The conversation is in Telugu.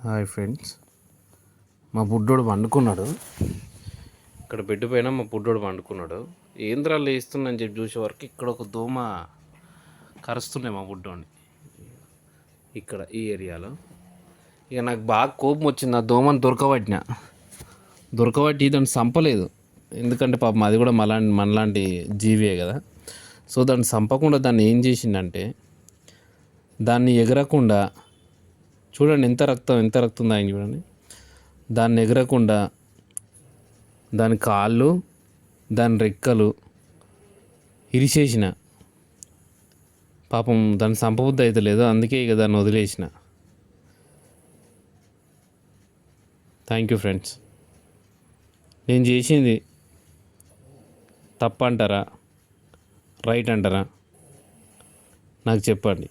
హాయ్ ఫ్రెండ్స్, మా బుడ్డోడు పండుకున్నాడు. ఇక్కడ బెడ్ పైన మా బుడ్డోడు పండుకున్నాడు. ఏంద్రాలు వేస్తుందని చెప్పి చూసే వరకు ఇక్కడ ఒక దోమ కరుస్తున్నాయి మా బుడ్డోని. ఇక్కడ ఈ ఏరియాలో ఇక నాకు బాగా కోపం వచ్చింది. ఆ దోమని దొరకబట్టి దాన్ని చంపలేదు. ఎందుకంటే పాపం అది కూడా మనలాంటి జీవియే కదా. సో దాన్ని చంపకుండా దాన్ని ఏం చేసిందంటే, దాన్ని ఎగరకుండా చూడండి ఎంత రక్తం తాగింది చూడండి. దాన్ని ఎగరకుండా దాని కాళ్ళు, దాని రెక్కలు ఇరిచేసిన. పాపం దాన్ని చంపబుద్ధి అయితే లేదు, అందుకే ఇక దాన్ని వదిలేసిన. Thank you friends. నేను చేసింది తప్పంటారా రైట్ అంటారా నాకు చెప్పండి.